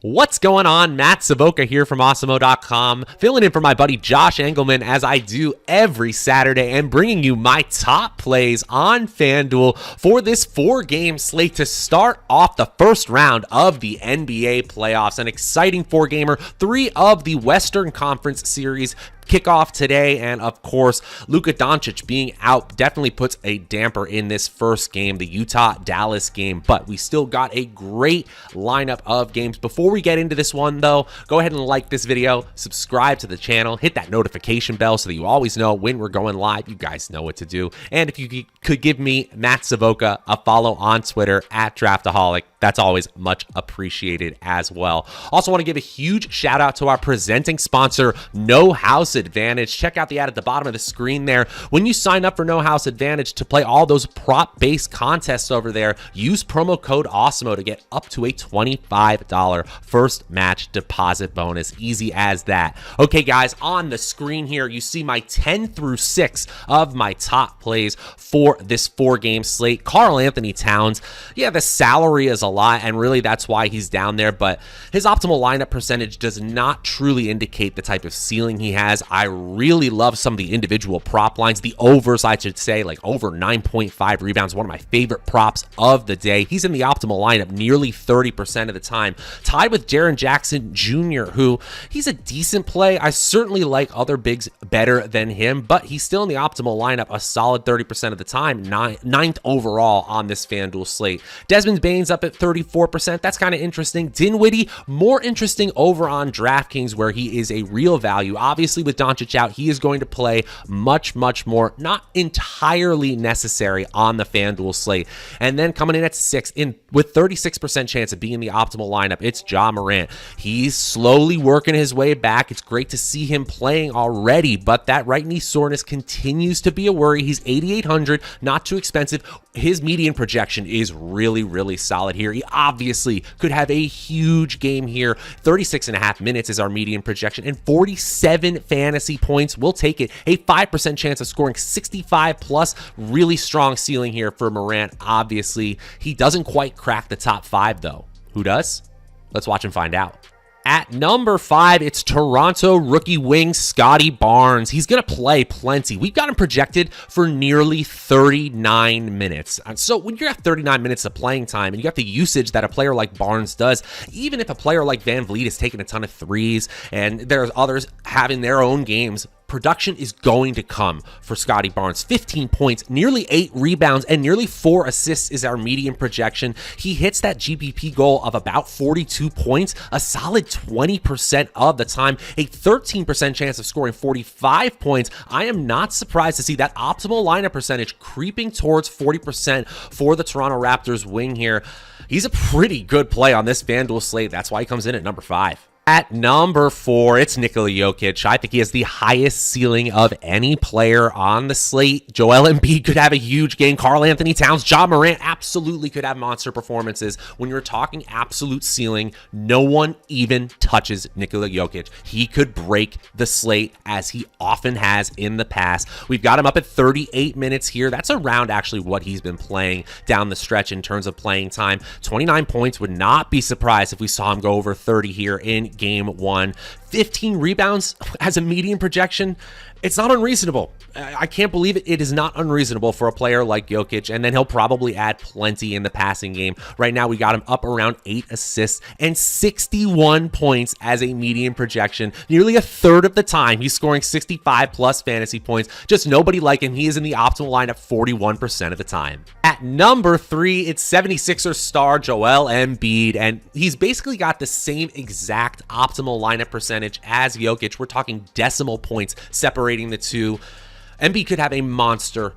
What's going on? Matt Savoca here from Awesemo.com, filling in for my buddy Josh Engelman as I do every Saturday and bringing you my top plays on FanDuel for this 4-game slate to start off the first round of the NBA playoffs. An exciting 4-gamer, 3 of the Western Conference series kickoff today, and of course Luka Doncic being out definitely puts a damper in this first game, the Utah-Dallas game, but we still got a great lineup of games. Before we get into this one though, go ahead and like this video, subscribe to the channel, hit that notification bell so that you always know when we're going live. You guys know what to do. And if you could give me, Matt Savoca, a follow on Twitter at Draftaholic, that's always much appreciated as well. Also want to give a huge shout out to our presenting sponsor, No House Advantage. Check out the ad at the bottom of the screen there. When you sign up for No House Advantage to play all those prop-based contests over there, use promo code Awesemo to get up to a $25 first match deposit bonus. Easy as that. Okay, guys, on the screen here, you see my 10 through 6 of my top plays for this 4-game slate. Karl Anthony Towns, yeah, the salary is a lot, and really that's why he's down there, but his optimal lineup percentage does not truly indicate the type of ceiling he has. I really love some of the individual prop lines, the overs, I should say, like over 9.5 rebounds, one of my favorite props of the day. He's in the optimal lineup nearly 30% of the time, tied with Jaren Jackson Jr., who he's a decent play. I certainly like other bigs better than him, but he's still in the optimal lineup a solid 30% of the time, ninth overall on this FanDuel slate. Desmond Bane's up at 34%. That's kind of interesting. Dinwiddie, more interesting over on DraftKings, where he is a real value. Obviously, with Doncic out, he is going to play much more, not entirely necessary on the FanDuel slate. And then coming in at 6, with 36% chance of being the optimal lineup, it's Ja Morant. He's slowly working his way back. It's great to see him playing already, but that right knee soreness continues to be a worry. He's 8,800, not too expensive. His median projection is really solid here. He obviously could have a huge game here. 36.5 minutes is our median projection, and 47 fantasy points. We'll take it. A 5% chance of scoring 65 plus. Really strong ceiling here for Morant. Obviously, he doesn't quite crack the top 5 though. Who does? Let's watch and find out. At number 5, it's Toronto rookie wing Scottie Barnes. He's going to play plenty. We've got him projected for nearly 39 minutes. And so when you have 39 minutes of playing time and you got the usage that a player like Barnes does, even if a player like VanVleet is taking a ton of threes and there's others having their own games, production is going to come for Scottie Barnes. 15 points, nearly 8 rebounds, and nearly 4 assists is our median projection. He hits that GPP goal of about 42 points, a solid 20% of the time, a 13% chance of scoring 45 points. I am not surprised to see that optimal lineup percentage creeping towards 40% for the Toronto Raptors wing here. He's a pretty good play on this FanDuel slate. That's why he comes in at number 5. At number 4, it's NIKOLA JOKIC. I think he has the highest ceiling of any player on the slate. Joel Embiid could have a huge game. Karl Anthony Towns, Ja Morant absolutely could have monster performances. When you're talking absolute ceiling, no one even touches NIKOLA JOKIC. He could break the slate as he often has in the past. We've got him up at 38 minutes here. That's around actually what he's been playing down the stretch in terms of playing time. 29 points, would not be surprised if we saw him go over 30 here in game 1. 15 rebounds as a median projection. It's not unreasonable. I can't believe it. It is not unreasonable for a player like Jokic, and then he'll probably add plenty in the passing game. Right now, we got him up around 8 assists and 61 points as a median projection. Nearly a third of the time, he's scoring 65 plus fantasy points. Just nobody like him. He is in the optimal lineup 41% of the time. At number 3, it's 76ers star Joel Embiid, and he's basically got the same exact optimal lineup percentage as Jokic. We're talking decimal points separating the two. Embiid could have a monster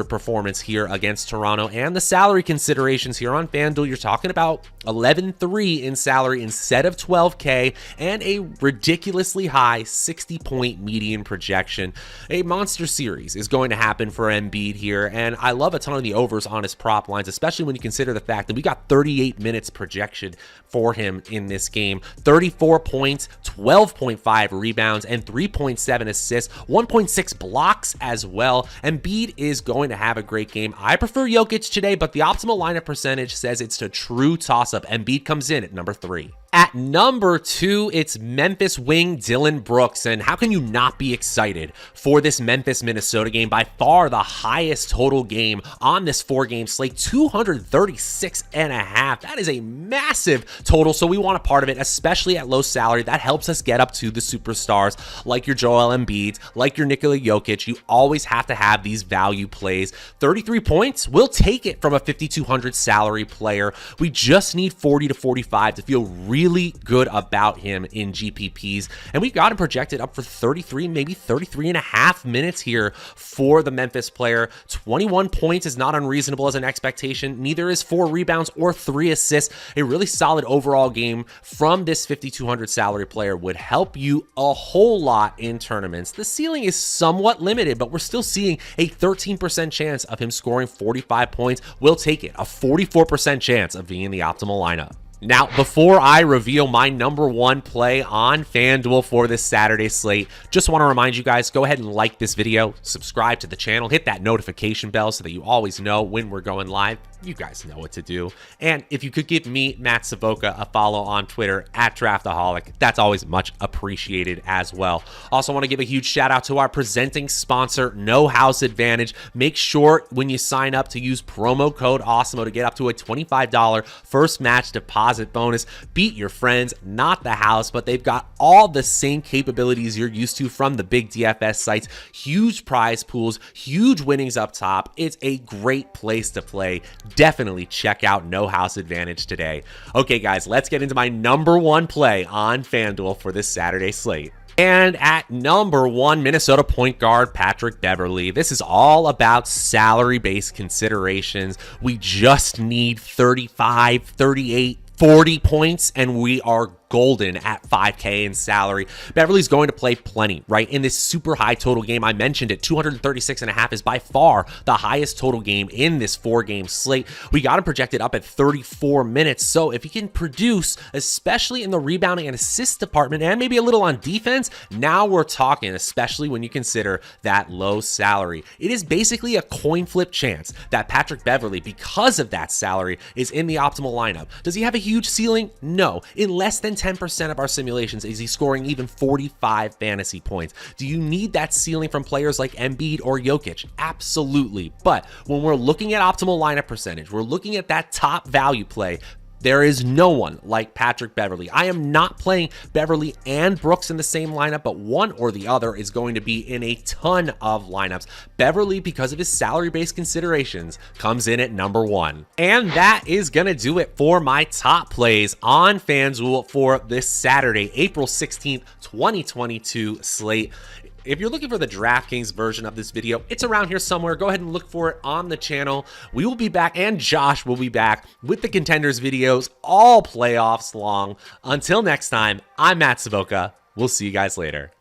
performance here against Toronto, and the salary considerations here on FanDuel, you're talking about 11.3 in salary instead of 12K, and a ridiculously high 60-point median projection. A monster series is going to happen for Embiid here, and I love a ton of the overs on his prop lines, especially when you consider the fact that we got 38 minutes projection for him in this game. 34 points, 12.5 rebounds, and 3.7 assists, 1.6 blocks as well. Embiid is going to have a great game. I prefer Jokic today, but the optimal lineup percentage says it's a true toss-up. Embiid comes in at number 3. At number 2, it's Memphis wing Dillon Brooks. And how can you not be excited for this Memphis-Minnesota game? By far the highest total game on this 4-game slate, 236.5. That is a massive total, so we want a part of it, especially at low salary. That helps us get up to the superstars like your Joel Embiid, like your NIKOLA JOKIC. You always have to have these value plays. 33 points, we'll take it from a 5,200 salary player. We just need 40 to 45 to feel really good about him in GPPs, and we've got him projected up for 33, maybe 33 and a half minutes here for the Memphis player. 21 points is not unreasonable as an expectation. Neither is 4 rebounds or 3 assists. A really solid overall game from this 5,200 salary player would help you a whole lot in tournaments. The ceiling is somewhat limited, but we're still seeing a 13% chance of him scoring 45 points. We'll take it. A 44% chance of being in the optimal lineup. Now, before I reveal my number 1 play on FanDuel for this Saturday slate, just want to remind you guys, go ahead and like this video, subscribe to the channel, hit that notification bell so that you always know when we're going live. You guys know what to do. And if you could give me, Matt Savoca, a follow on Twitter at Draftaholic, that's always much appreciated as well. Also want to give a huge shout out to our presenting sponsor, No House Advantage. Make sure when you sign up to use promo code Awesemo to get up to a $25 first match deposit bonus. Beat your friends, not the house, but they've got all the same capabilities you're used to from the big DFS sites. Huge prize pools, huge winnings up top. It's a great place to play. Definitely check out No House Advantage today. Okay, guys, let's get into my number 1 play on FanDuel for this Saturday slate. And at number 1, Minnesota point guard Patrick Beverley. This is all about salary-based considerations. We just need 35, 38, 40 points, and we are golden at 5K in salary. Beverley's going to play plenty, right? In this super high total game, I mentioned it, 236.5 is by far the highest total game in this 4-game slate. We got him projected up at 34 minutes. So if he can produce, especially in the rebounding and assist department, and maybe a little on defense, now we're talking, especially when you consider that low salary. It is basically a coin flip chance that Patrick Beverley, because of that salary, is in the optimal lineup. Does he have a huge ceiling? No. In less than 10% of our simulations is he scoring even 45 fantasy points. Do you need that ceiling from players like EMBIID or JOKIC? Absolutely. But when we're looking at optimal lineup percentage, we're looking at that top value play, there is no one like Patrick Beverley. I am not playing Beverley and Brooks in the same lineup, but one or the other is going to be in a ton of lineups. Beverley, because of his salary-based considerations, comes in at number 1. And that is going to do it for my top plays on FanDuel for this Saturday, April 16th, 2022 slate. If you're looking for the DraftKings version of this video, it's around here somewhere. Go ahead and look for it on the channel. We will be back, and Josh will be back with the ConTENders videos all playoffs long. Until next time, I'm Matt Savoca. We'll see you guys later.